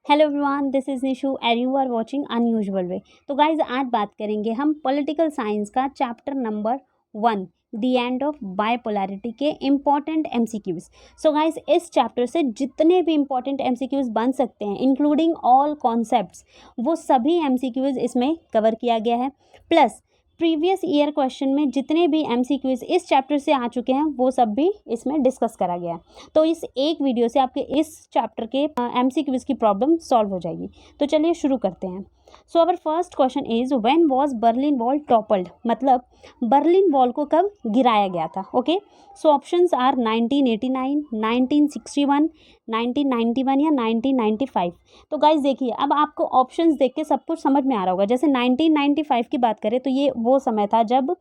Hello everyone, this is Nishu and you are watching unusual way. तो guys आज बात करेंगे हम पॉलिटिकल साइंस का chapter number 1 the end of bipolarity के इम्पॉर्टेंट एमसीक्यूज। सो गाइज इस चैप्टर से जितने भी इम्पॉर्टेंट एमसीक्यूज बन सकते हैं इंक्लूडिंग ऑल कॉन्सेप्ट्स, वो सभी एमसीक्यूज इसमें कवर किया गया है। प्लस प्रीवियस ईयर क्वेश्चन में जितने भी एमसीक्यूज इस चैप्टर से आ चुके हैं वो सब भी इसमें डिस्कस करा गया है। तो इस एक वीडियो से आपके इस चैप्टर के एमसीक्यूज की प्रॉब्लम सॉल्व हो जाएगी। तो चलिए शुरू करते हैं। So our first question is when was Berlin wall toppled, मतलब बर्लिन वॉल को कब गिराया गया था। ओके, सो ऑप्शंस आर 1989, 1961, 1991 या 1995। तो गाइज देखिए, अब आपको ऑप्शंस देख के सब कुछ समझ में आ रहा होगा। जैसे 1995 की बात करें तो ये वो समय था जब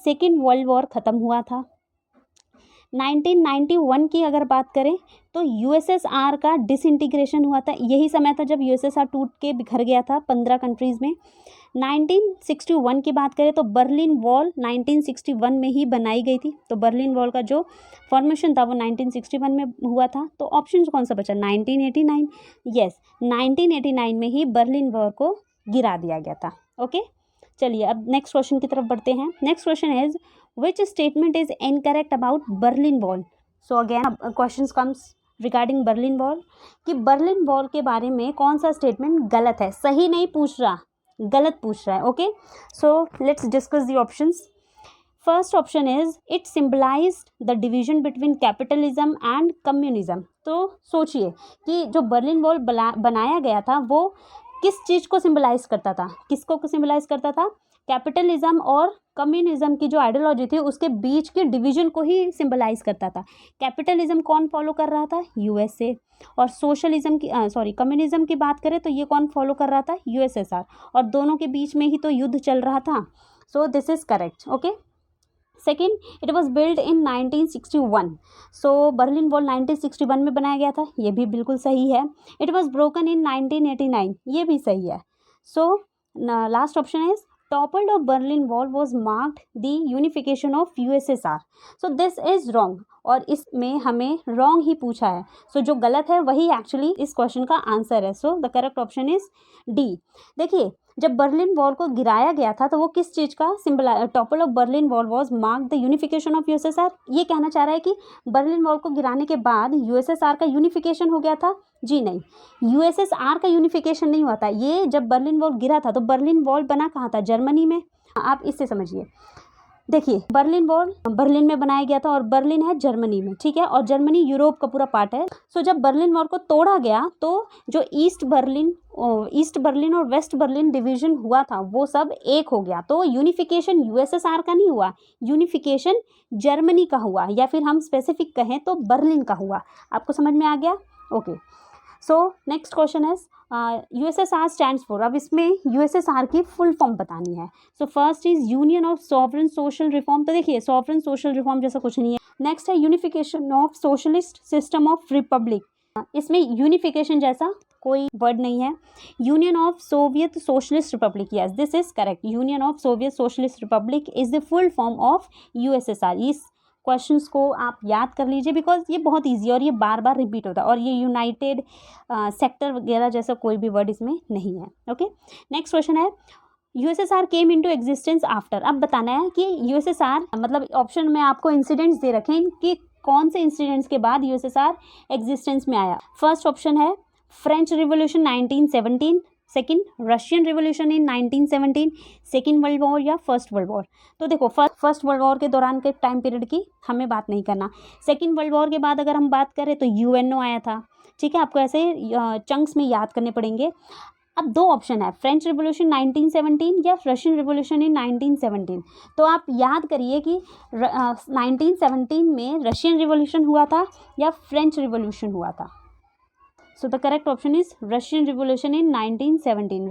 सेकेंड वर्ल्ड वॉर ख़त्म हुआ था। 1991 की अगर बात करें तो यूएसएसआर का डिसइंटीग्रेशन हुआ था। यही समय था जब यूएसएसआर टूट के बिखर गया था 15 कंट्रीज़ में। 1961 की बात करें तो बर्लिन वॉल 1961 में ही बनाई गई थी। तो बर्लिन वॉल का जो फॉर्मेशन था वो 1961 में हुआ था। तो ऑप्शन कौन सा बचा? 1989। यस, 1989 में ही बर्लिन वॉल को गिरा दिया गया था। ओके, चलिए अब नेक्स्ट क्वेश्चन की तरफ बढ़ते हैं। Next question is which statement is incorrect about Berlin wall. So again question comes regarding Berlin wall कि बर्लिन वॉल के बारे में कौन सा स्टेटमेंट गलत है। सही नहीं पूछ रहा, गलत पूछ रहा है। Okay, so let's discuss the options. First option is it symbolised the division between capitalism and communism. तो सोचिए कि जो बर्लिन वॉल बनाया गया था वो किस चीज़ को सिम्बलाइज करता था, किसको सिम्बलाइज करता था? कैपिटलिज्म और कम्युनिज्म की जो आइडियोलॉजी थी उसके बीच के डिवीजन को ही सिंबलाइज करता था। कैपिटलिज्म कौन फॉलो कर रहा था? यूएसए। और सोशलिज्म की कम्युनिज्म की बात करें तो ये कौन फॉलो कर रहा था? यूएसएसआर। और दोनों के बीच में ही तो युद्ध चल रहा था। सो this is correct. Okay, second, it was build in 1961। So Berlin wall 1961 में बनाया गया था, ये भी बिल्कुल सही है। इट वॉज ब्रोकन इन 1989, ये भी सही है। So last option is toppled of Berlin Wall was marked the unification of USSR. So this is wrong और इसमें हमें wrong ही पूछा है। So जो गलत है वही एक्चुअली इस क्वेश्चन का आंसर है। So the correct option is D। देखिए, जब बर्लिन वॉल को गिराया गया था तो वो किस चीज़ का symbol? Topple of Berlin wall was mark the unification of USSR. ये कहना चाह रहा है कि बर्लिन वॉल को गिराने के बाद यूएसएसआर का यूनिफिकेशन हो गया था। जी नहीं, यूएसएसआर का यूनिफिकेशन नहीं हुआ था। ये जब बर्लिन वॉल गिरा था तो बर्लिन वॉल बना कहाँ था? जर्मनी में। आप इससे समझिए, देखिए बर्लिन वॉल बर्लिन में बनाया गया था और बर्लिन है जर्मनी में, ठीक है, और जर्मनी यूरोप का पूरा पार्ट है। सो जब बर्लिन वॉल को तोड़ा गया तो जो ईस्ट बर्लिन और वेस्ट बर्लिन डिवीजन हुआ था वो सब एक हो गया। तो यूनिफिकेशन यूएसएसआर का नहीं हुआ, यूनिफिकेशन जर्मनी का हुआ, या फिर हम स्पेसिफिक कहें तो बर्लिन का हुआ। आपको समझ में आ गया? ओके, सो नेक्स्ट क्वेश्चन है यूएसएसआर स्टैंड्स फॉर। अब इसमें यूएसएसआर की फुल फॉर्म बतानी है। So first is union of sovereign social reform. तो देखिए, सॉवरेन सोशल रिफॉर्म जैसा कुछ नहीं है। नेक्स्ट है unification of socialist system of Republic. इसमें यूनिफिकेशन जैसा कोई वर्ड नहीं है। Union of Soviet socialist Republic, yes this is correct. Union of Soviet socialist Republic is the full form of USSR. इस क्वेश्चंस को आप याद कर लीजिए बिकॉज ये बहुत ईजी और ये बार बार रिपीट होता है, और ये यूनाइटेड सेक्टर वगैरह जैसा कोई भी वर्ड इसमें नहीं है। ओके, नेक्स्ट क्वेश्चन है USSR came into existence after. अब बताना है कि यूएसएसआर, मतलब ऑप्शन में आपको इंसिडेंट्स दे रखे हैं कि कौन से इंसिडेंट्स के बाद यूएसएसआर एग्जिस्टेंस में आया। फर्स्ट ऑप्शन है French revolution 1917, second Russian revolution in 1917, second world war या फर्स्ट वर्ल्ड वॉर। तो देखो, फर्स्ट वर्ल्ड वॉर के दौरान के टाइम पीरियड की हमें बात नहीं करना। सेकेंड वर्ल्ड वॉर के बाद अगर हम बात करें तो यूएनओ आया था, ठीक है। आपको ऐसे चंक्स में याद करने पड़ेंगे। अब दो ऑप्शन है, फ्रेंच रिवोल्यूशन 1917 या रशियन रिवोल्यूशन इन 1917। तो आप याद करिए कि 1917 में रशियन रिवोल्यूशन हुआ था या फ्रेंच रिवोल्यूशन हुआ था। So the correct option is Russian revolution in 1917।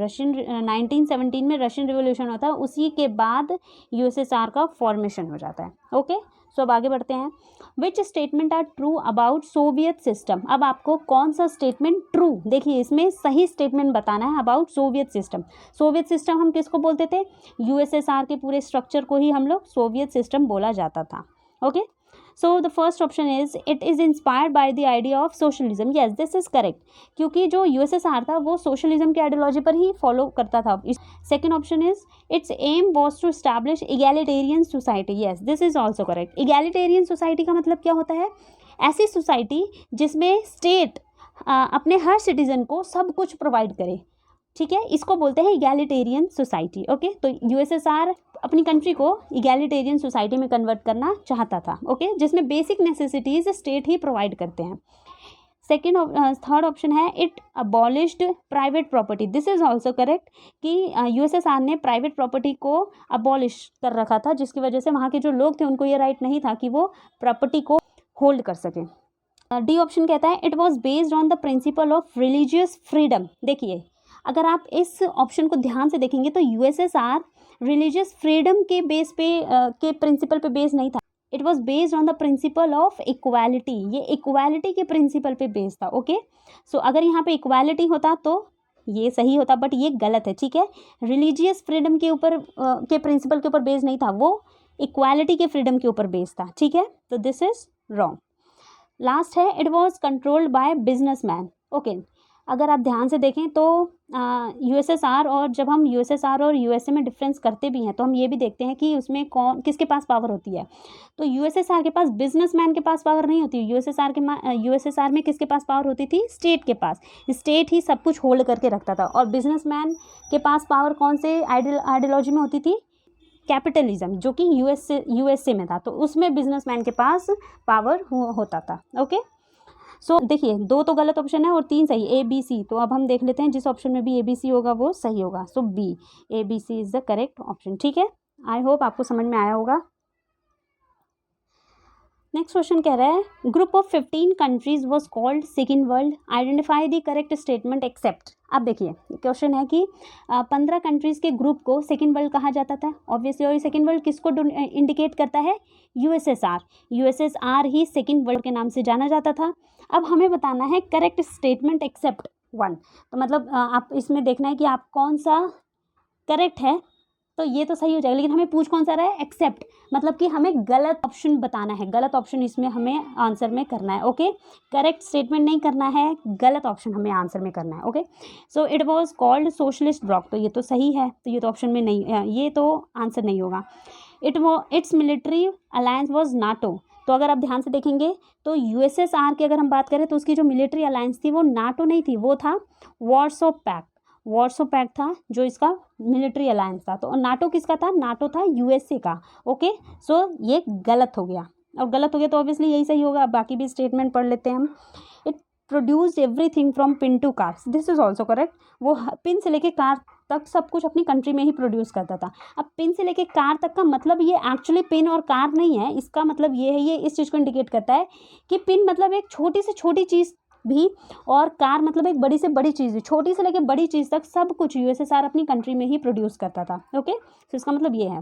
1917 में रशियन रिवोल्यूशन होता है, उसी के बाद यूएसएसआर का फॉर्मेशन हो जाता है। ओके, सो अब आगे बढ़ते हैं। Which statement are true about Soviet system. अब आपको कौन सा स्टेटमेंट ट्रू, देखिए इसमें सही स्टेटमेंट बताना है about Soviet system. Soviet system हम किसको बोलते थे? यूएसएसआर के पूरे स्ट्रक्चर को ही हम लोग सोवियत सिस्टम बोला जाता था। Okay, so the first option is it is inspired by the idea of socialism. Yes, this is correct, क्योंकि जो यूएसएसआर था वो सोशलिज्म की आइडियोलॉजी पर ही फॉलो करता था. Second option is its aim was to establish egalitarian society. Yes, this is also correct. Egalitarian society का मतलब क्या होता है? ऐसी सोसाइटी जिसमें स्टेट अपने हर सिटीजन को सब कुछ प्रोवाइड करे. ठीक है, इसको बोलते हैं इगैलिटेरियन सोसाइटी. ओके, तो यूएसएसआर अपनी कंट्री को इगैलिटेरियन सोसाइटी में कन्वर्ट करना चाहता था. ओके, जिसमें बेसिक नेसेसिटीज स्टेट ही प्रोवाइड करते हैं. थर्ड ऑप्शन है it abolished private property. This is also correct कि यूएसएसआर ने प्राइवेट प्रॉपर्टी को अबॉलिश कर रखा था, जिसकी वजह से वहाँ के जो लोग थे उनको ये राइट नहीं था कि वो प्रॉपर्टी को होल्ड कर सके. डी ऑप्शन कहता है it was based on the principle of religious freedom. देखिए, अगर आप इस ऑप्शन को ध्यान से देखेंगे तो यूएसएसआर रिलीजियस फ्रीडम के बेस पे के प्रिंसिपल पे बेस्ड नहीं था. It was based on the principle of equality. ये इक्वालिटी के प्रिंसिपल पे बेस्ड था. ओके, सो अगर यहाँ पे इक्वालिटी होता तो ये सही होता, बट ये गलत है. ठीक है, रिलीजियस फ्रीडम के ऊपर के प्रिंसिपल के ऊपर बेस्ड नहीं था, वो इक्वालिटी के फ्रीडम के ऊपर बेस्ड था. ठीक है, तो दिस इज रॉन्ग. लास्ट है it was controlled by businessman. Okay, अगर आप ध्यान से देखें तो यूएसएसआर और जब हम यूएसएसआर और यूएसए में डिफरेंस करते भी हैं तो हम ये भी देखते हैं कि उसमें कौन किसके पास पावर होती है. तो यूएसएसआर के पास बिजनेसमैन के पास पावर नहीं होती. यूएसएसआर में किसके पास पावर होती थी? स्टेट के पास. स्टेट ही सब कुछ होल्ड करके रखता था. और बिजनेसमैन के पास पावर कौन से आइडियोलॉजी में होती थी? कैपिटलिज्म, जो कि यूएसए में था. तो उसमें बिजनेसमैन के पास पावर होता था. ओके, सो देखिए, 2 तो गलत ऑप्शन है और 3 सही, ए बी सी. तो अब हम देख लेते हैं जिस ऑप्शन में भी ए बी सी होगा वो सही होगा. So B, A B C is the correct option. ठीक है, आई होप आपको समझ में आया होगा. नेक्स्ट क्वेश्चन कह रहा है group of 15 countries was called second world. Identify the correct statement except. अब देखिए, क्वेश्चन है कि 15 कंट्रीज के ग्रुप को सेकेंड वर्ल्ड कहा जाता था ऑब्वियसली. और सेकेंड वर्ल्ड किसको इंडिकेट करता है? यूएसएसआर. यूएसएसआर ही सेकेंड वर्ल्ड के नाम से जाना जाता था. अब हमें बताना है करेक्ट स्टेटमेंट एक्सेप्ट 1. तो मतलब आप इसमें देखना है कि आप कौन सा करेक्ट है. तो ये तो सही हो जाएगा, लेकिन हमें पूछ कौन सा रहा है? एक्सेप्ट. मतलब कि हमें गलत ऑप्शन बताना है. गलत ऑप्शन इसमें हमें आंसर में करना है. ओके, करेक्ट स्टेटमेंट नहीं करना है, गलत ऑप्शन हमें आंसर में करना है. Okay, so it was called socialist block. तो ये तो सही है, तो ये तो ऑप्शन में नहीं, ये तो आंसर नहीं होगा. It's military alliance was NATO. तो अगर आप ध्यान से देखेंगे तो यूएसएसआर की अगर हम बात करें तो उसकी जो मिलिट्री अलायंस थी वो नाटो नहीं थी, वो था वार्सो पैक्ट. वार्सो पैक्ट था जो इसका मिलिट्री अलायंस था. तो नाटो किसका था? नाटो था यूएसए का. ओके, सो ये गलत हो गया. और गलत हो गया तो ऑब्वियसली यही सही होगा. बाकी भी स्टेटमेंट पढ़ लेते हैं हम. It produced everything from pin to cars. This is also correct. वो पिन से लेके कार तक सब कुछ अपनी कंट्री में ही प्रोड्यूस करता था. अब पिन से लेके कार तक का मतलब ये एक्चुअली पिन और कार नहीं है. इसका मतलब ये है, ये इस चीज़ को इंडिकेट करता है कि पिन मतलब एक छोटी से छोटी चीज़ भी और कार मतलब एक बड़ी से बड़ी चीज़ भी. छोटी से लेके बड़ी चीज़ तक सब कुछ यूएसएसआर अपनी कंट्री में ही प्रोड्यूस करता था. ओके, तो इसका मतलब ये है.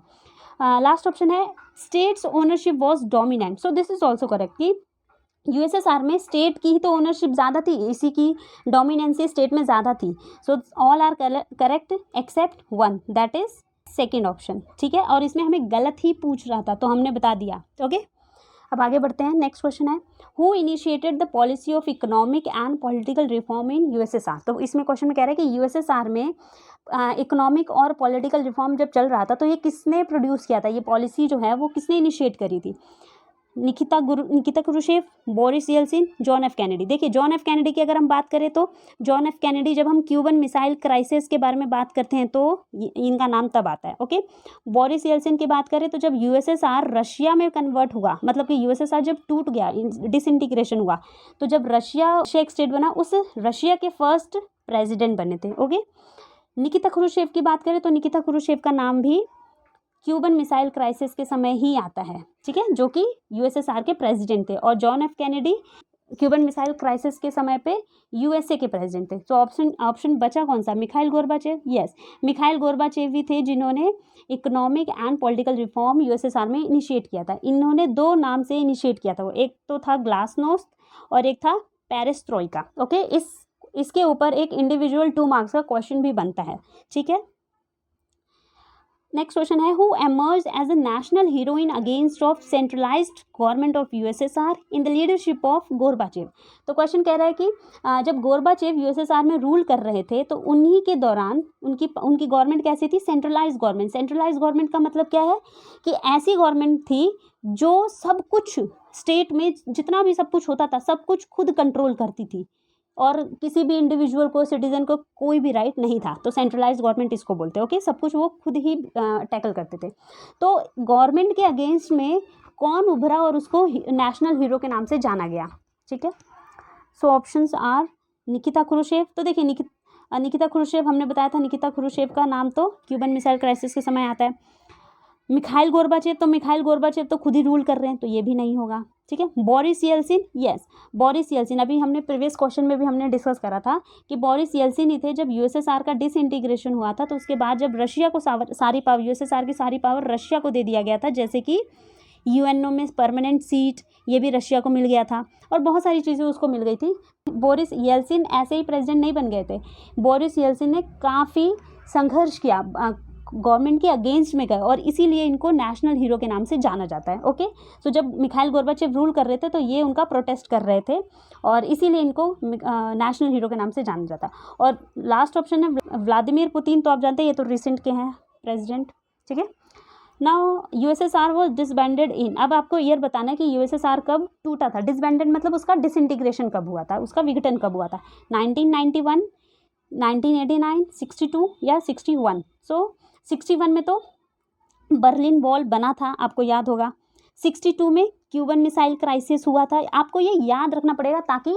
लास्ट ऑप्शन है states ownership was dominant. So this is also correct कि यूएसएसआर में स्टेट की ही तो ओनरशिप ज़्यादा थी, इसी की डोमिनेंसी स्टेट में ज़्यादा थी. So all are correct except 1, that is second option. ठीक है, और इसमें हमें गलत ही पूछ रहा था तो हमने बता दिया. ओके, अब आगे बढ़ते हैं. नेक्स्ट क्वेश्चन है who initiated the policy of economic and political reform in USSR. तो इसमें क्वेश्चन में कह रहा है कि यूएसएसआर में इकोनॉमिक और पॉलिटिकल रिफॉर्म जब चल रहा था तो ये किसने प्रोड्यूस किया था? ये पॉलिसी जो है वो किसने इनिशिएट करी थी? Nikita Khrushchev, Boris Yeltsin, John F Kennedy. देखिए, जॉन एफ कैनेडी की अगर हम बात करें तो जॉन एफ कैनेडी, जब हम क्यूबन मिसाइल क्राइसिस के बारे में बात करते हैं तो इनका नाम तब आता है. ओके, बोरिस येल्सिन की बात करें तो जब यूएसएसआर रशिया में कन्वर्ट हुआ, मतलब कि यूएसएसआर जब टूट गया, डिसइंटीग्रेशन हुआ, तो जब रशिया एक स्टेट बना, उस रशिया के फर्स्ट प्रेसिडेंट बने थे. ओके, निकिता क्रुश्चेव की बात करें तो निकिता क्रुश्चेव का नाम भी क्यूबन मिसाइल क्राइसिस के समय ही आता है. ठीक है, जो कि यूएसएसआर के प्रेसिडेंट थे. और John F Kennedy Cuban missile crisis के समय पे यूएसए के प्रेसिडेंट थे. तो ऑप्शन बचा कौन सा? Mikhail Gorbachev. Yes, Mikhail Gorbachev ही थे जिन्होंने economic and political reform USSR में इनिशिएट किया था. इन्होंने 2 नाम से इनिशिएट किया था. वो एक तो था ग्लासनोस्ट और एक था पेरेस्ट्रोइका. ओके, इसके ऊपर एक इंडिविजुअल 2 मार्क्स का क्वेश्चन भी बनता है. ठीक है, नेक्स्ट क्वेश्चन है, who emerge as a national heroine against of centralised government of USSR in the leadership of Gorbachev. तो क्वेश्चन कह रहा है कि जब गोरबाचेव यूएसएसआर में रूल कर रहे थे तो उन्हीं के दौरान उनकी गवर्नमेंट कैसी थी, सेंट्रलाइज्ड गवर्नमेंट। सेंट्रलाइज्ड गवर्नमेंट का मतलब क्या है कि ऐसी गवर्नमेंट थी जो सब कुछ स्टेट में जितना भी सब कुछ होता था सब कुछ खुद कंट्रोल करती थी और किसी भी इंडिविजुअल को, सिटीजन को कोई भी राइट नहीं था। तो सेंट्रलाइज्ड गवर्नमेंट इसको बोलते हैं। ओके, सब कुछ वो खुद ही टैकल करते थे। तो गवर्नमेंट के अगेंस्ट में कौन उभरा और उसको नेशनल हीरो के नाम से जाना गया, ठीक है। So options are Nikita Khrushchev. तो देखिए निकिता क्रुश्चेव हमने बताया था, निकिता क्रुश्चेव का नाम तो क्यूबन मिसाइल क्राइसिस के समय आता है। मिखाइल गोरबाचेव तो खुद ही रूल कर रहे हैं, तो ये भी नहीं होगा, ठीक है। Boris Yeltsin, yes Boris Yeltsin, अभी हमने प्रीवियस क्वेश्चन में भी हमने डिस्कस करा था कि बोरिस येल्सिन ही थे। जब यूएसएसआर का डिसइंटीग्रेशन हुआ था तो उसके बाद जब रशिया को सारी पावर, यूएसएसआर की सारी पावर रशिया को दे दिया गया था, जैसे कि यूएनओ में परमानेंट सीट ये भी रशिया को मिल गया था और बहुत सारी चीज़ें उसको मिल गई थी। बोरिस येल्सिन ऐसे ही प्रेसिडेंट नहीं बन गए थे। बोरिस येल्सिन ने काफ़ी संघर्ष किया, गवर्नमेंट के अगेंस्ट में गए और इसीलिए इनको नेशनल हीरो के नाम से जाना जाता है। ओके, तो जब मिखाइल गोरबाचेव रूल कर रहे थे तो ये उनका प्रोटेस्ट कर रहे थे और इसीलिए इनको नेशनल हीरो के नाम से जाना जाता है। और लास्ट ऑप्शन है व्लादिमीर पुतिन। तो आप जानते हैं ये तो रिसेंट के हैं प्रेसिडेंट, ठीक है। नाउ यूएसएसआर वाज डिसबैंडेड इन, अब आपको ईयर बताना है कि यूएसएसआर कब टूटा था। डिसबैंडेड मतलब उसका डिसइंटीग्रेशन कब हुआ था, उसका विघटन कब हुआ था, 1991, 1989, 62 या 61। सो 61 में तो बर्लिन वॉल बना था, आपको याद होगा। 62 में क्यूबन मिसाइल क्राइसिस हुआ था। आपको ये याद रखना पड़ेगा ताकि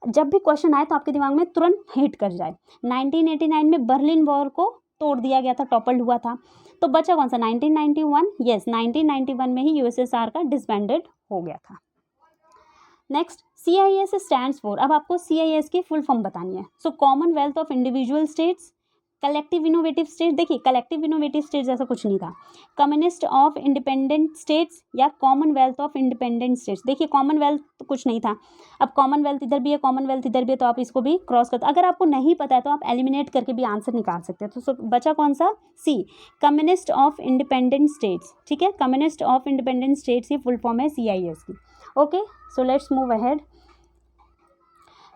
जब भी क्वेश्चन आए तो आपके दिमाग में तुरंत हिट कर जाए। 1989 में बर्लिन वॉल को तोड़ दिया गया था, टॉपल्ड हुआ था। तो बचा कौन सा, 1991। यस, 1991 में ही यूएसएसआर का डिसबैंडेड हो गया था। नेक्स्ट, CIS स्टैंड्स फॉर, अब आपको CIS की फुल फॉर्म बतानी है। So commonwealth of individual states, collective innovative state. देखिए कलेक्टिव इनोवेटिव स्टेट जैसा कुछ नहीं था। कम्युनिस्ट ऑफ इंडिपेंडेंट स्टेट्स या कॉमनवेल्थ ऑफ इंडिपेंडेंट स्टेट्स। देखिए कॉमनवेल्थ तो कुछ नहीं था, अब कॉमनवेल्थ इधर भी है, कॉमनवेल्थ इधर भी है, तो आप इसको भी क्रॉस करते। अगर आपको नहीं पता है तो आप एलिमिनेट करके भी आंसर निकाल सकते हैं। तो बचा कौन सा, सी, कम्युनिस्ट ऑफ इंडिपेंडेंट स्टेट्स, ठीक है। कम्युनिस्ट ऑफ इंडिपेंडेंट स्टेट्स की फुल फॉर्म है CIS की। Okay, so let's move ahead.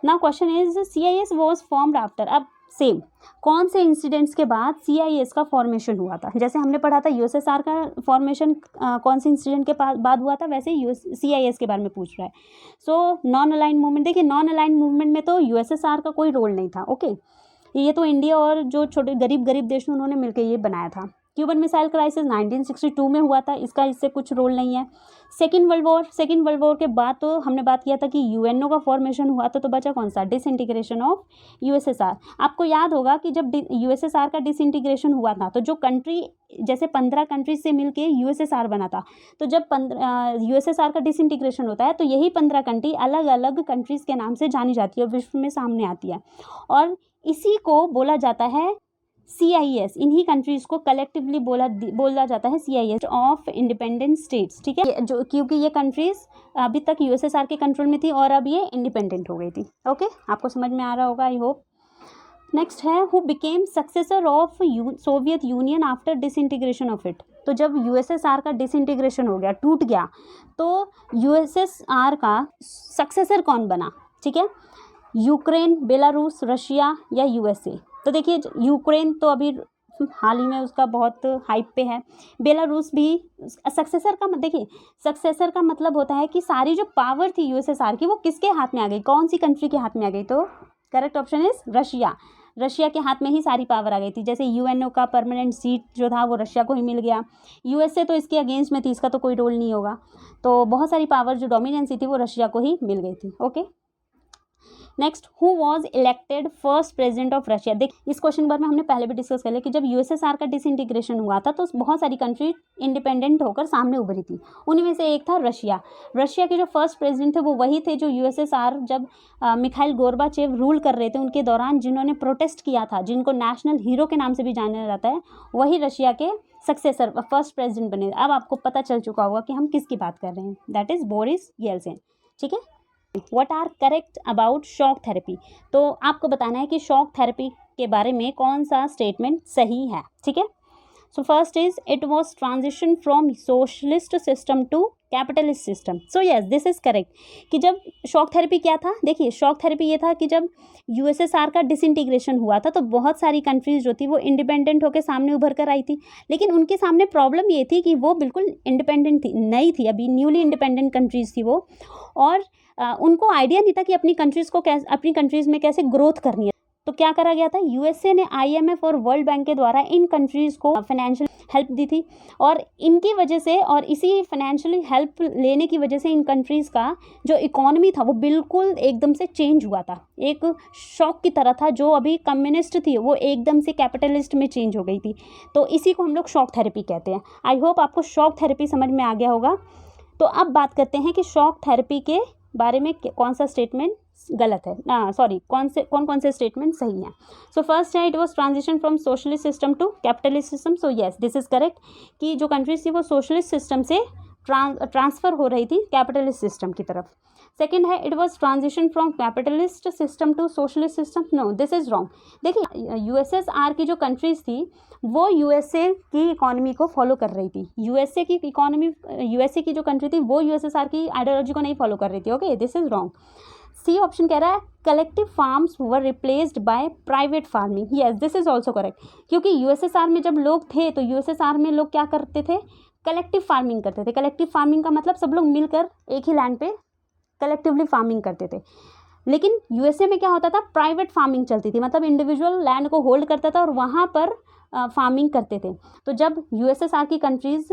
Now question is CIS was formed after, अब सेम कौन से इंसिडेंट्स के बाद CIS का फॉर्मेशन हुआ था। जैसे हमने पढ़ा था यूएसएसआर का फॉर्मेशन कौन से इंसिडेंट के बाद हुआ था, वैसे ही CIS के बारे में पूछ रहा है। सो नॉन अलाइन मूवमेंट, देखिए नॉन अलाइन मूवमेंट में तो यूएसएसआर का कोई रोल नहीं था। ओके, ये तो इंडिया और जो छोटे गरीब देश हैं उन्होंने मिलकर ये बनाया था। क्यूबन मिसाइल क्राइसिस 1962 में हुआ था, इससे कुछ रोल नहीं है। सेकेंड वर्ल्ड वॉर के बाद तो हमने बात किया था कि यूएनओ का फॉर्मेशन हुआ था। तो बचा कौन सा, डिसइंटीग्रेशन ऑफ यूएसएसआर। आपको याद होगा कि जब यूएसएसआर का डिसइंटीग्रेशन हुआ था तो जो कंट्री, जैसे 15 कंट्रीज से मिलके यूएसएसआर बना था, तो जब यूएसएसआर का डिसइंटीग्रेशन होता है तो यही 15 कंट्री अलग अलग कंट्रीज़ के नाम से जानी जाती है और विश्व में सामने आती है और इसी को बोला जाता है CIS। इन्हीं कंट्रीज़ को कलेक्टिवली बोला जाता है CIS ऑफ इंडिपेंडेंट स्टेट्स, ठीक है। जो क्योंकि ये कंट्रीज़ अभी तक यूएसएसआर के कंट्रोल में थी और अब ये इंडिपेंडेंट हो गई थी। ओके, आपको समझ में आ रहा होगा, आई होप। नेक्स्ट है, who became successor of Soviet union after disintegration of it. तो जब यूएसएसआर का डिसइंटीग्रेशन हो गया, टूट गया, तो यूएसएसआर का सक्सेसर कौन बना, ठीक है। यूक्रेन, बेलारूस, रशिया या USA। तो देखिए यूक्रेन तो अभी हाल ही में उसका बहुत हाइप पे है। बेलारूस भी सक्सेसर का, देखिए सक्सेसर का मतलब होता है कि सारी जो पावर थी यूएसएसआर की वो किसके हाथ में आ गई, कौन सी कंट्री के हाथ में आ गई। तो करेक्ट ऑप्शन इज रशिया के हाथ में ही सारी पावर आ गई थी। जैसे यूएनओ का परमानेंट सीट जो था वो रशिया को ही मिल गया। USA तो इसके अगेंस्ट में थी, इसका तो कोई रोल नहीं होगा। तो बहुत सारी पावर जो डोमिनेंसी थी वो रशिया को ही मिल गई थी। Okay, next, who was elected first president of Russia. देख इस क्वेश्चन के बारे में हमने पहले भी डिस्कस कर लिया कि जब यूएसएसआर का डिसइंटीग्रेशन हुआ था तो बहुत सारी कंट्री इंडिपेंडेंट होकर सामने उभरी थी। उन्हीं में से एक था रशिया के जो फर्स्ट प्रेसिडेंट थे वो वही थे जो यूएसएसआर जब मिखाइल गोरबाचेव रूल कर रहे थे उनके दौरान जिन्होंने प्रोटेस्ट किया था, जिनको नेशनल हीरो के नाम से भी जाना जाता है, वही रशिया के सक्सेसर फर्स्ट प्रेसिडेंट बने। अब आपको पता चल चुका होगा कि हम किसकी बात कर रहे हैं, दैट इज बोरिस येल्सिन, ठीक है। What are correct about shock therapy. तो आपको बताना है कि शॉक थेरेपी के बारे में कौन सा स्टेटमेंट सही है, ठीक है। So first is it was transition from socialist system to capitalist system. So yes, this is correct. कि जब शॉक थेरेपी क्या था, देखिए शॉक थेरेपी ये था कि जब यूएसएसआर का डिसइंटीग्रेशन हुआ था तो बहुत सारी कंट्रीज जो थी वो इंडिपेंडेंट होकर सामने उभर कर आई थी, लेकिन उनके सामने प्रॉब्लम ये थी कि वो बिल्कुल इंडिपेंडेंट थी, नई थी, अभी न्यूली इंडिपेंडेंट कंट्रीज थी वो, और उनको आइडिया नहीं था कि अपनी कंट्रीज़ में कैसे ग्रोथ करनी है. तो क्या करा गया था, यूएसए ने आईएमएफ और वर्ल्ड बैंक के द्वारा इन कंट्रीज़ को फाइनेंशियल हेल्प दी थी, और इनकी वजह से और इसी फाइनेंशियल हेल्प लेने की वजह से इन कंट्रीज़ का जो इकोनॉमी था वो बिल्कुल एकदम से चेंज हुआ था. एक शॉक की तरह था, जो अभी कम्युनिस्ट थी वो एकदम से कैपिटलिस्ट में चेंज हो गई थी. तो इसी को हम लोग शॉक थेरेपी कहते हैं. आई होप आपको शॉक थेरेपी समझ में आ गया होगा. तो अब बात करते हैं कि शॉक थेरेपी के बारे में कौन सा स्टेटमेंट गलत है, सॉरी कौन से स्टेटमेंट सही हैं. सो फर्स्ट है, it was transition from socialist system to capitalist system. So yes, this is correct कि जो कंट्रीज थी वो सोशलिस्ट सिस्टम से ट्रांसफ़र हो रही थी कैपिटलिस्ट सिस्टम की तरफ. सेकेंड है, it was transition from capitalist system to socialist system. No, this is wrong. देखिए यूएसएसआर की जो कंट्रीज़ थी वो यूएसए की इकोनॉमी को फॉलो कर रही थी. यूएसए की जो कंट्री थी वो यूएसएसआर की आइडियोलॉजी को नहीं फॉलो कर रही थी. Okay, this is wrong. C option कह रहा है collective farms were replaced by private farming. Yes, this is also correct, क्योंकि यूएसएसआर में जब लोग थे तो यूएसएसआर में लोग क्या करते थे, कलेक्टिव फार्मिंग करते थे. कलेक्टिव फार्मिंग का मतलब सब लोग मिलकर एक ही लैंड पे कलेक्टिवली फार्मिंग करते थे. लेकिन यूएसए में क्या होता था, प्राइवेट फार्मिंग चलती थी, मतलब इंडिविजुअल लैंड को होल्ड करता था और वहाँ पर फार्मिंग करते थे. तो जब यूएसएसआर की कंट्रीज़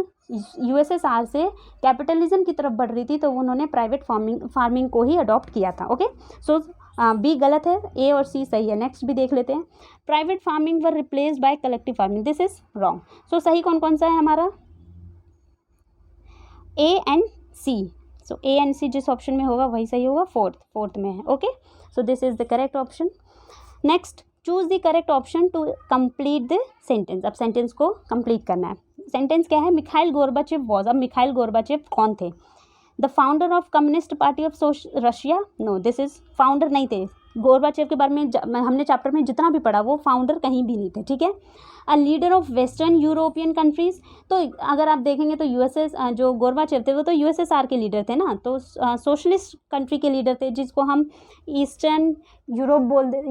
यूएसएसआर से कैपिटलिज्म की तरफ बढ़ रही थी तो उन्होंने प्राइवेट फार्मिंग को ही अडॉप्ट किया था. ओके, सो बी गलत है, ए और सी सही है. नेक्स्ट भी देख लेते हैं. Private farming were replaced by collective farming. This is wrong. So सही कौन सा है हमारा, A and C. So A and सी जिस ऑप्शन में होगा वही सही होगा, फोर्थ में है. Okay, so this is the correct option. Next, choose the correct option to complete the sentence. अब सेंटेंस को कंप्लीट करना है. सेंटेंस क्या है, मिखाइल गोर्बाचेव वॉज. अब मिखाइल गोर्बाचेव कौन थे, the founder of communist party of Russia. No, this is founder नहीं थे. गोर्बाचेव के बारे में हमने चैप्टर में जितना भी पढ़ा वो फाउंडर कहीं भी नहीं थे. ठीक है. A leader of western European countries. तो अगर आप देखेंगे तो यूएसएस जो गोर्बाचेव थे वो तो यूएसएसआर के लीडर थे ना, तो सोशलिस्ट कंट्री के लीडर थे जिसको हम ईस्टर्न यूरोप बोलते,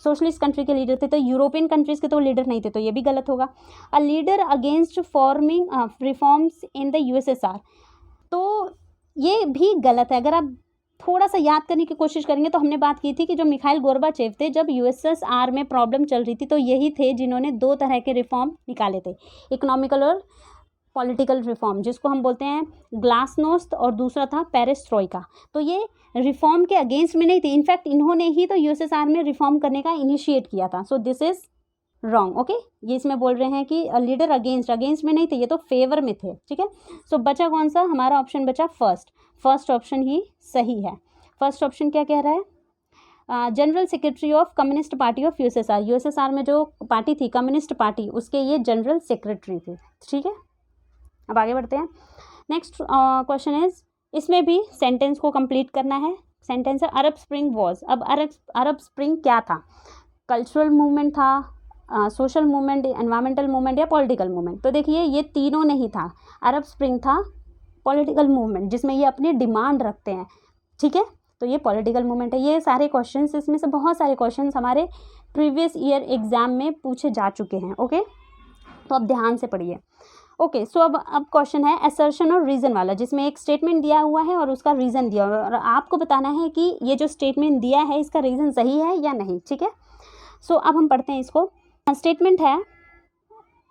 सोशलिस्ट कंट्री के लीडर थे. तो यूरोपियन कंट्रीज़ के तो लीडर नहीं थे, तो ये भी गलत होगा. A leader against forming reforms in the USSR. तो ये भी गलत है. अगर आप थोड़ा सा याद करने की कोशिश करेंगे तो हमने बात की थी कि जो मिखाइल गोर्बाचेव थे जब यूएसएसआर में प्रॉब्लम चल रही थी तो यही थे जिन्होंने 2 तरह के रिफॉर्म निकाले थे, इकोनॉमिकल और पॉलिटिकल रिफॉर्म, जिसको हम बोलते हैं ग्लासनोस्ट, और दूसरा था पेरेस्ट्रोइका. तो ये रिफॉर्म के अगेंस्ट में नहीं थी, इनफैक्ट इन्होंने ही तो यूएसएसआर में रिफॉर्म करने का इनिशिएट किया था. सो दिस इज रॉन्ग. ओके, ये इसमें बोल रहे हैं कि लीडर अगेंस्ट में नहीं थे, ये तो फेवर में थे. ठीक है. सो बचा कौन सा, हमारा ऑप्शन बचा फर्स्ट ऑप्शन ही सही है. फर्स्ट ऑप्शन क्या कह रहा है, general secretary of communist party of USSR. USSR में जो पार्टी थी कम्युनिस्ट पार्टी, उसके ये जनरल सेक्रेटरी थे. ठीक है. अब आगे बढ़ते हैं. नेक्स्ट क्वेश्चन इज, इसमें भी सेंटेंस को कंप्लीट करना है. सेंटेंस है अरब स्प्रिंग वॉज. अब अरब स्प्रिंग क्या था, कल्चरल मूवमेंट था, सोशल मूवमेंट, एनवायरमेंटल मूवमेंट या पॉलिटिकल मूवमेंट. तो देखिए ये तीनों नहीं था. अरब स्प्रिंग था पॉलिटिकल मूवमेंट जिसमें ये अपनी डिमांड रखते हैं. ठीक है, तो ये पॉलिटिकल मूवमेंट है. ये सारे क्वेश्चंस, इसमें से बहुत सारे क्वेश्चंस हमारे प्रीवियस ईयर एग्जाम में पूछे जा चुके हैं. ओके, तो अब ध्यान से पढ़िए. ओके, सो अब क्वेश्चन है असर्शन और रीज़न वाला, जिसमें एक स्टेटमेंट दिया हुआ है और उसका रीज़न दिया हुआ है और आपको बताना है कि ये जो स्टेटमेंट दिया है इसका रीज़न सही है या नहीं. ठीक है. सो अब हम पढ़ते हैं इसको. स्टेटमेंट है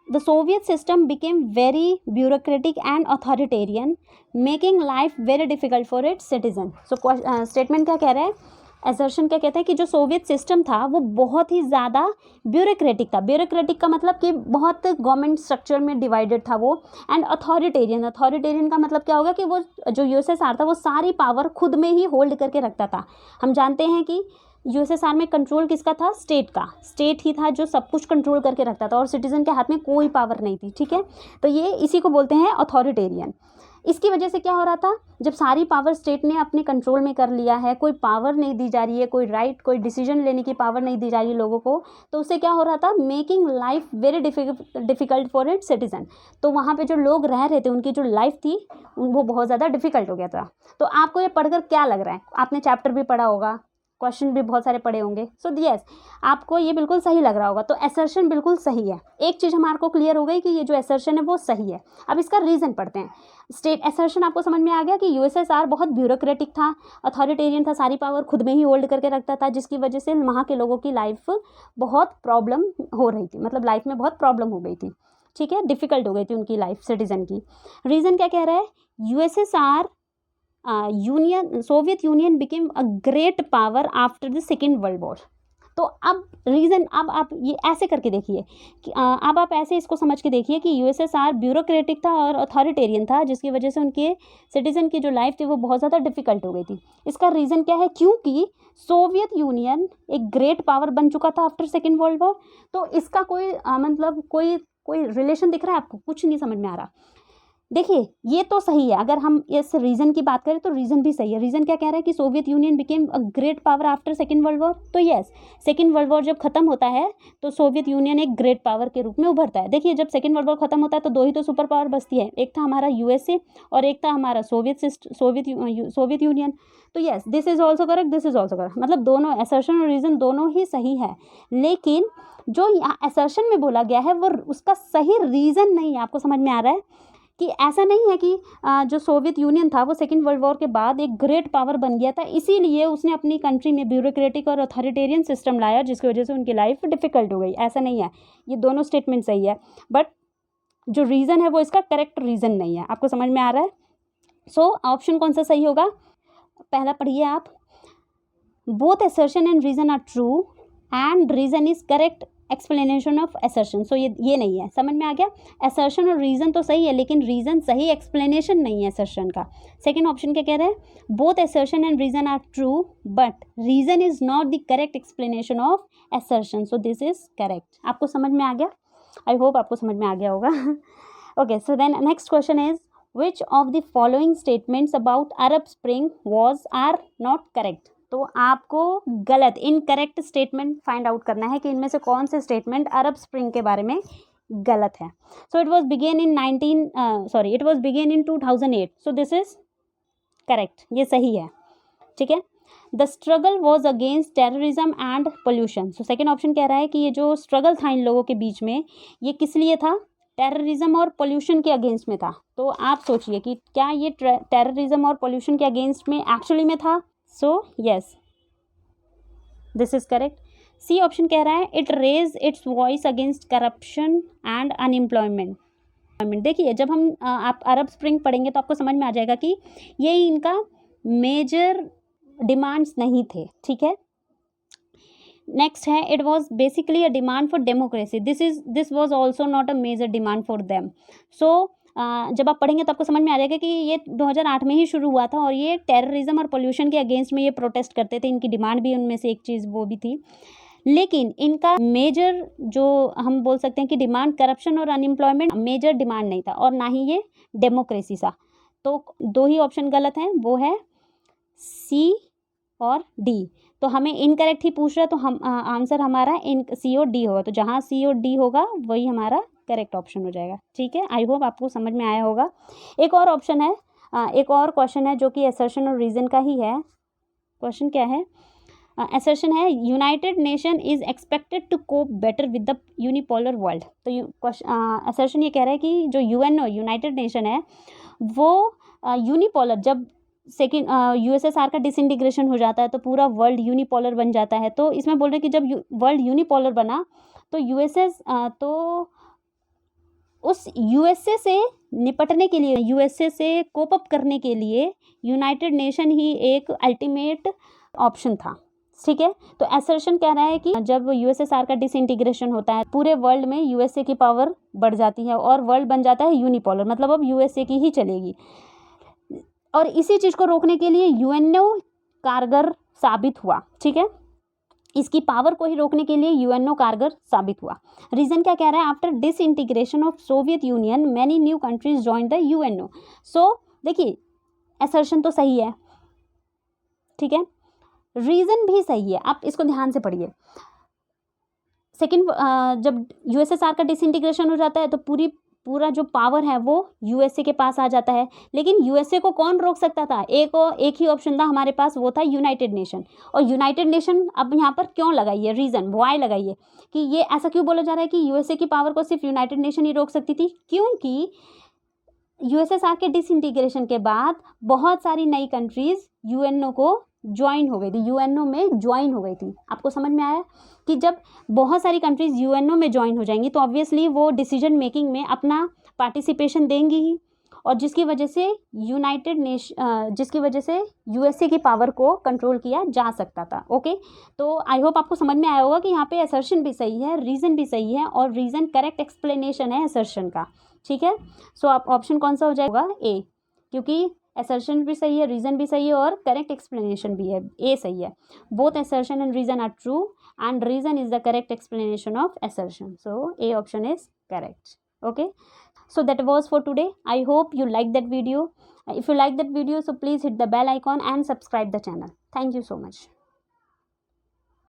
the Soviet system became very bureaucratic and authoritarian making life very difficult for its citizen. So statement क्या कह रहा है, असर्शन क्या कहते हैं कि जो सोवियत सिस्टम था वो बहुत ही ज़्यादा ब्यूरोक्रेटिक था. ब्यूरोक्रेटिक का मतलब कि बहुत गवर्नमेंट स्ट्रक्चर में डिवाइडेड था वो. एंड अथॉरिटेरियन का मतलब क्या होगा कि वो जो यूएसएसआर था वो सारी पावर खुद में ही होल्ड करके रखता था. हम जानते हैं कि यूएसएसआर में कंट्रोल किसका था, स्टेट ही था जो सब कुछ कंट्रोल करके रखता था और सिटीजन के हाथ में कोई पावर नहीं थी. ठीक है, तो ये इसी को बोलते हैं अथॉरिटेरियन. इसकी वजह से क्या हो रहा था, जब सारी पावर स्टेट ने अपने कंट्रोल में कर लिया है, कोई पावर नहीं दी जा रही है, कोई राइट, कोई डिसीजन लेने की पावर नहीं दी जा रही है लोगों को, तो उससे क्या हो रहा था, making life very difficult for its citizen. तो वहाँ पे जो लोग रह रहे थे, उनकी जो लाइफ थी वो बहुत ज़्यादा डिफ़िकल्ट हो गया था। तो आपको ये पढ़कर क्या लग रहा है, आपने चैप्टर भी पढ़ा होगा, क्वेश्चन भी बहुत सारे पढ़े होंगे, सो यस आपको ये बिल्कुल सही लग रहा होगा। तो असर्शन बिल्कुल सही है। एक चीज़ हमारे को क्लियर हो गई कि ये जो असर्शन है वो सही है। अब इसका रीज़न पढ़ते हैं। स्टेट असर्शन आपको समझ में आ गया कि यूएसएसआर बहुत ब्यूरोक्रेटिक था, अथॉरिटेरियन था, सारी पावर खुद में ही होल्ड करके रखता था, जिसकी वजह से वहाँ के लोगों की लाइफ बहुत प्रॉब्लम हो रही थी, मतलब लाइफ में बहुत प्रॉब्लम हो गई थी, ठीक है, डिफ़िकल्ट हो गई थी उनकी लाइफ सिटीज़न की। रीज़न क्या कह रहा है, USSR Soviet union became a great power after the second world war. तो अब रीज़न, अब आप ये ऐसे करके देखिए कि अब आप ऐसे इसको समझ के देखिए कि यूएसएसआर ब्यूरोक्रेटिक था और अथॉरिटेरियन था, जिसकी वजह से उनके सिटीज़न की जो लाइफ थी वो बहुत ज़्यादा डिफ़िकल्ट हो गई थी। इसका रीज़न क्या है, क्योंकि सोवियत यूनियन एक ग्रेट पावर बन चुका था आफ्टर सेकेंड वर्ल्ड वॉर। तो इसका कोई मतलब कोई रिलेशन दिख रहा है आपको, कुछ नहीं समझ में आ रहा। देखिए ये तो सही है, अगर हम इस रीज़न की बात करें तो रीज़न भी सही है। रीज़न क्या कह रहा है कि Soviet union became a great power after second world war. तो यस, सेकेंड वर्ल्ड वॉर जब खत्म होता है तो सोवियत यूनियन एक ग्रेट पावर के रूप में उभरता है। देखिए जब सेकेंड वर्ल्ड वॉर खत्म होता है तो दो ही तो सुपर पावर बचती है, एक था हमारा यूएसए और एक था हमारा सोवियत यूनियन। तो yes this is also correct, this is also correct, मतलब दोनों असर्शन और रीज़न दोनों ही सही है। लेकिन जो यहाँ असर्शन में बोला गया है वो उसका सही रीज़न नहीं है। आपको समझ में आ रहा है कि ऐसा नहीं है कि जो सोवियत यूनियन था वो सेकेंड वर्ल्ड वॉर के बाद एक ग्रेट पावर बन गया था, इसीलिए उसने अपनी कंट्री में ब्यूरोक्रेटिक और अथॉरिटेरियन सिस्टम लाया, जिसकी वजह से उनकी लाइफ डिफ़िकल्ट हो गई। ऐसा नहीं है, ये दोनों स्टेटमेंट सही है, बट जो रीज़न है वो इसका करेक्ट रीज़न नहीं है। आपको समझ में आ रहा है? सो ऑप्शन कौन सा सही होगा, पहला पढ़िए आप, both assertion and reason are true and reason is correct explanation of assertion. So ये नहीं है, समझ में आ गया। असर्शन और रीज़न तो सही है, लेकिन रीज़न सही एक्सप्लेनेशन नहीं है असर्शन का। सेकंड ऑप्शन क्या कह रहा है, both assertion and reason are true but reason is not the correct explanation of assertion. So this is correct. आपको समझ में आ गया? आई होप आपको समझ में आ गया होगा। Okay, so then next question is which of the following statements about Arab spring was are not correct. तो आपको गलत, इनकरेक्ट स्टेटमेंट फाइंड आउट करना है कि इनमें से कौन से स्टेटमेंट अरब स्प्रिंग के बारे में गलत है। So it was began in 2008। So this is correct, ये सही है, ठीक है। The struggle was against terrorism and pollution. So second option कह रहा है कि ये जो स्ट्रगल था इन लोगों के बीच में, ये किस लिए था, टेररिज्म और पोल्यूशन के अगेंस्ट में था। तो आप सोचिए कि क्या ये टेररिज्म और पोल्यूशन के अगेंस्ट में एक्चुअली में था। So yes this is correct. C option कह रहा है it raise its voice against corruption and unemployment. देखिए जब हम आप अरब स्प्रिंग पढ़ेंगे तो आपको समझ में आ जाएगा कि ये इनका मेजर डिमांड्स नहीं थे, ठीक है। नेक्स्ट है it was basically a demand for democracy. This was also not a major demand for them. So जब आप पढ़ेंगे तो आपको समझ में आ जाएगा कि ये 2008 में ही शुरू हुआ था और ये टेररिज्म और पोल्यूशन के अगेंस्ट में ये प्रोटेस्ट करते थे। इनकी डिमांड भी उनमें से एक चीज़ वो भी थी, लेकिन इनका मेजर जो हम बोल सकते हैं कि डिमांड करप्शन और अनएम्प्लॉयमेंट मेजर डिमांड नहीं था, और ना ही ये डेमोक्रेसी सा। तो दो ही ऑप्शन गलत हैं, वो है सी और डी। तो हमें इनकरेक्ट ही पूछ रहा है, तो हम आंसर हमारा सी और डी होगा। तो जहाँ सी और डी होगा वही हमारा करेक्ट ऑप्शन हो जाएगा, ठीक है। आई होप आपको समझ में आया होगा। एक और ऑप्शन है, एक और क्वेश्चन है जो कि असर्शन और रीज़न का ही है। क्वेश्चन क्या है, असर्शन है United Nation is expected to cope better with the unipolar world. तो असर्शन ये कह रहा है कि जो यूएनओ यूनाइटेड नेशन है वो यूनिपोलर, जब सेकेंड यूएसएसआर का डिसइंटीग्रेशन हो जाता है तो पूरा वर्ल्ड यूनिपोलर बन जाता है। तो इसमें बोल रहे हैं कि जब वर्ल्ड यूनिपोलर बना तो तो उस यूएसए से निपटने के लिए, यूएसए से कोप अप करने के लिए यूनाइटेड नेशन ही एक अल्टीमेट ऑप्शन था, ठीक है। तो असर्शन कह रहा है कि जब यूएसएसआर का डिसइंटीग्रेशन होता है पूरे वर्ल्ड में यूएसए की पावर बढ़ जाती है और वर्ल्ड बन जाता है यूनिपोलर, मतलब अब यूएसए की ही चलेगी। और इसी चीज़ को रोकने के लिए यूएनओ कारगर साबित हुआ, ठीक है। इसकी पावर को ही रोकने के लिए यूएनओ कारगर साबित हुआ। रीज़न क्या कह रहा है, after disintegration of Soviet Union many new countries join the UNO. So देखिए असर्शन तो सही है, ठीक है, रीज़न भी सही है, आप इसको ध्यान से पढ़िए। सेकेंड, जब यूएसएसआर का डिसइंटीग्रेशन हो जाता है तो पूरा जो पावर है वो यूएसए के पास आ जाता है, लेकिन यूएसए को कौन रोक सकता था? एक ही ऑप्शन था हमारे पास, वो था यूनाइटेड नेशन। और यूनाइटेड नेशन अब यहाँ पर क्यों लगाइए, रीज़न वाई लगाइए कि ये ऐसा क्यों बोला जा रहा है कि यूएसए की पावर को सिर्फ यूनाइटेड नेशन ही रोक सकती थी? क्योंकि यूएसएसआर के डिसइंटीग्रेशन के बाद बहुत सारी नई कंट्रीज़ यूएनओ को ज्वाइन हो गई थी, यूएनओ में ज्वाइन हो गई थी। आपको समझ में आया कि जब बहुत सारी कंट्रीज़ यूएनओ में ज्वाइन हो जाएंगी तो ऑब्वियसली वो डिसीजन मेकिंग में अपना पार्टिसिपेशन देंगी ही, और जिसकी वजह से यूएसए की पावर को कंट्रोल किया जा सकता था। ओके, तो आई होप आपको समझ में आया होगा कि यहाँ पे असर्शन भी सही है, रीज़न भी सही है, और रीज़न करेक्ट एक्सप्लेनेशन है असर्शन का, ठीक है। सो आप ऑप्शन कौन सा हो जाएगा? ए, क्योंकि असर्शन भी सही है, रीज़न भी सही है, और करेक्ट एक्सप्लेनेशन भी है, ए सही है। Both assertion and reason are true and reason is the correct explanation of assertion. So A option is correct. Okay, so that was for today. I hope you liked that video. If you like that video, so please hit the bell icon and subscribe the channel. Thank you so much.